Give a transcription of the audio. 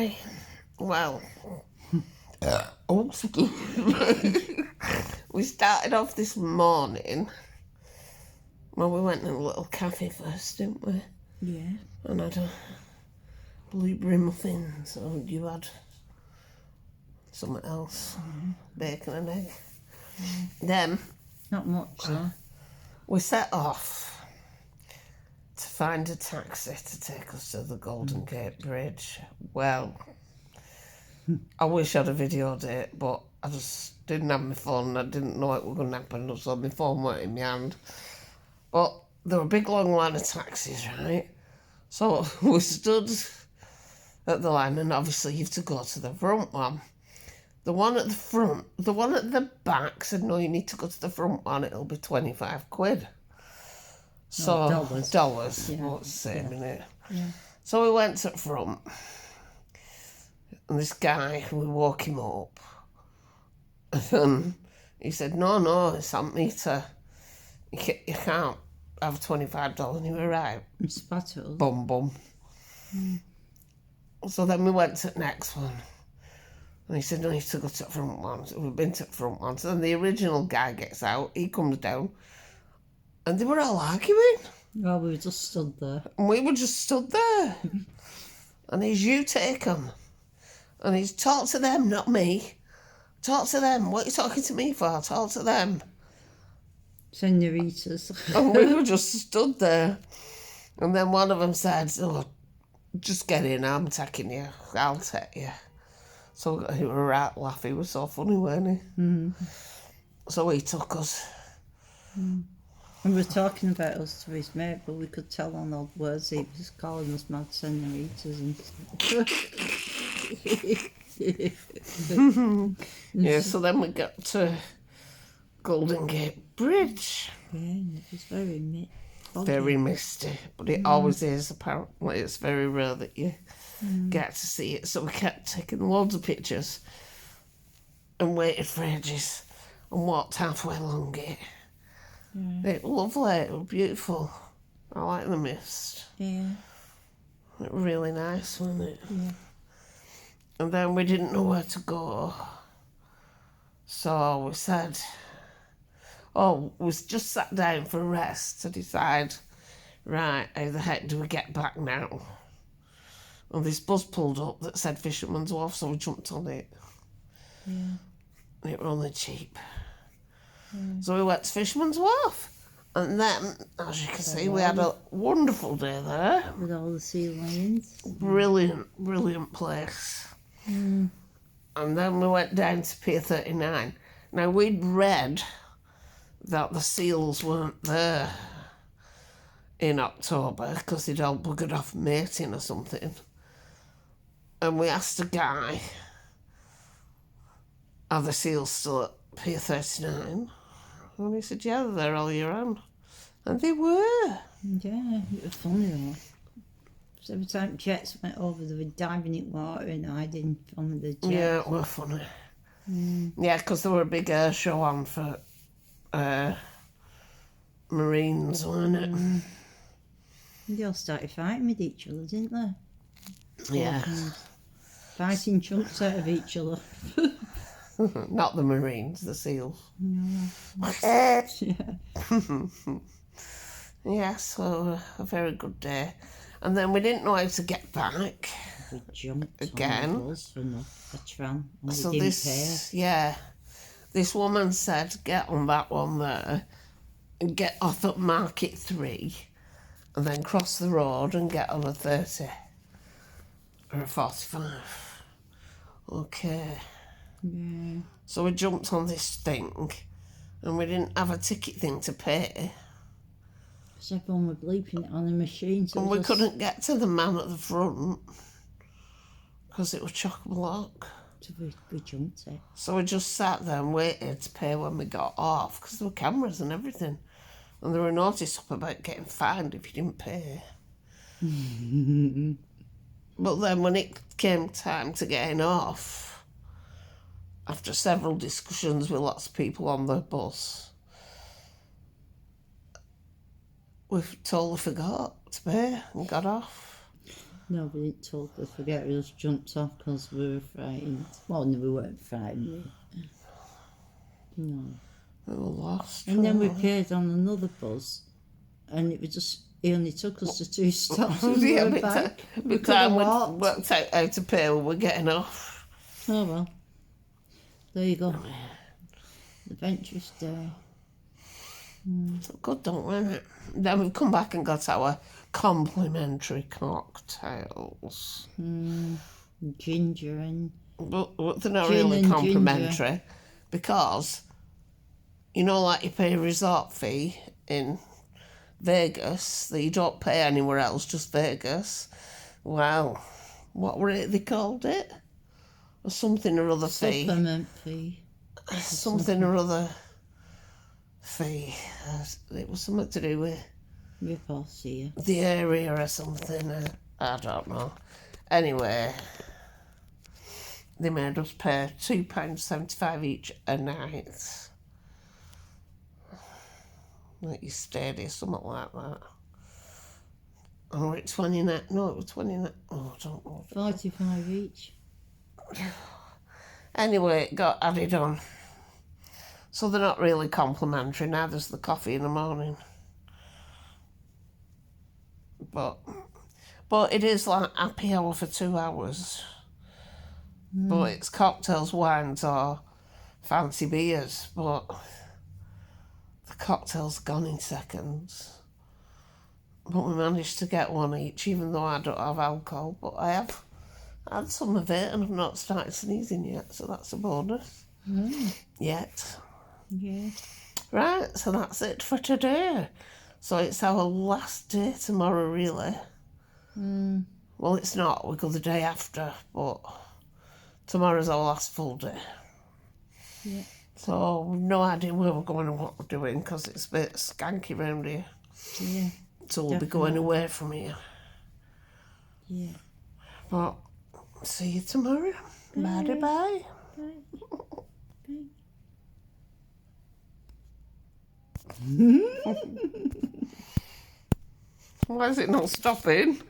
Aye. Well. Oh, excuse me. We started off this morning. Well, we went to a little cafe first, didn't we? Yeah. And had a blueberry muffin. So you had something else. Bacon and egg. Then Not much, though. we set off to find a taxi to take us to the Golden Gate Bridge. Well, I wish I'd have videoed it, but I just didn't have my phone. I didn't know it was going to happen, so my phone weren't in my hand. But there were a big long line of taxis, right? So we stood at the line, and obviously you have to go to the front one. The one at the front, the one at the back said, no, you need to go to the front one, it'll be 25 quid. So, dollars. Yeah. What's the same, innit? Yeah. So we went to the front, and this guy, we woke him up, and he said, no, it's on meter. You can't have $25. And he was right. Spatula. Bum. So then we went to the next one. And he said, no, you have to go to the front one. So we've been to the front one. So then the original guy gets out, he comes down, and they were all arguing. Well, we were just stood there. And we were just stood there. And he's, you take them. And he's, talk to them, not me. Talk to them. What are you talking to me for? Talk to them. Senoritas. And we were just stood there. And then one of them said, oh, just get in, I'm taking you. I'll take you. So he was right laughing. He was so funny, weren't he? So he took us. And we were talking about us to his mate, but we could tell on all the words he was calling us mad senoritas and stuff. Yeah, so then we got to Golden Gate Bridge. Yeah, and it was very Very misty, but it always is, apparently. It's very rare that you get to see it. So we kept taking loads of pictures and waited for ages and walked halfway along it. It was lovely, it was beautiful. I like the mist. Yeah. It was really nice, wasn't it? Yeah. And then we didn't know where to go. So we said, we just sat down for a rest to decide, right, how the heck do we get back now? And this bus pulled up that said Fisherman's Wharf, so we jumped on it. Yeah. And it was only cheap. So we went to Fisherman's Wharf. And then, as you can see, we had a wonderful day there. With all the sea lions. Brilliant place. And then we went down to Pier 39. Now, we'd read that the seals weren't there in October because they'd all buggered off mating or something. And we asked a guy, are the seals still at Pier 39? And he said, yeah, they're there all year round. And they were. Yeah, it was funny though. So every time jets went over, they were diving in water and hiding from the jets. Yeah, it was funny. Yeah, because there were a big air show on for Marines, weren't it? They all started fighting with each other, didn't they? Yeah. Fighting chunks out of each other. Not the Marines, the SEALs. Yeah. Yeah, so a very good day. And then we didn't know how to get back. We jumped Again. on the bus from a tram and So we didn't pay. this woman said, get on that one there and get off at Market 3 and then cross the road and get on a 30 or a 45. Okay. Yeah. So we jumped on this thing and we didn't have a ticket thing to pay. Because everyone was bleeping it on the machine. So And we couldn't get to the man at the front because it was chock-a-block. So we jumped it. So we just sat there and waited to pay when we got off because there were cameras and everything. And there were notices up about getting fined if you didn't pay. But then when it came time to getting off, after several discussions with lots of people on the bus, we totally forgot to pay and got off. No, we didn't totally forget. We just jumped off because we were frightened. Well, no, we weren't frightened. No. We were lost. And then we weren't paid on another bus, and it was just, it only took us to 2 stops and we Yeah, were by back. the could have time we walked. worked out how to pay, we were getting off. Oh well. There you go. Adventurous day. So good, don't we? Innit? Then we've come back and got our complimentary cocktails. Ginger and But they're not Gin really and ginger. complimentary because, you know, like you pay a resort fee in Vegas that you don't pay anywhere else, just Vegas. Well, what were it they called it? Or something or other fee. supplement fee. Something or other fee. It was something to do with Rip-offs here. the area or something. I don't know. Anyway, they made us pay £2.75 each a night. Like you stayed here, something like that. Or it's 29. No, it was 29. Oh, I don't know. 45 each. Anyway, it got added on. So they're not really complimentary. Now there's the coffee in the morning. But it is like happy hour for 2 hours. But it's cocktails, wines, or fancy beers. But the cocktails gone in seconds. But we managed to get one each, even though I don't have alcohol. But I have had some of it, and I've not started sneezing yet, so that's a bonus. Yet. Yeah. Right, so that's it for today. So it's our last day tomorrow, really. Well, it's not. We go the day after, but tomorrow's our last full day. Yeah. So we've no idea where we're going and what we're doing because it's a bit skanky round here. Yeah. So we'll be going away from here. Yeah. But see you tomorrow. Bye. Bye. Why is it not stopping?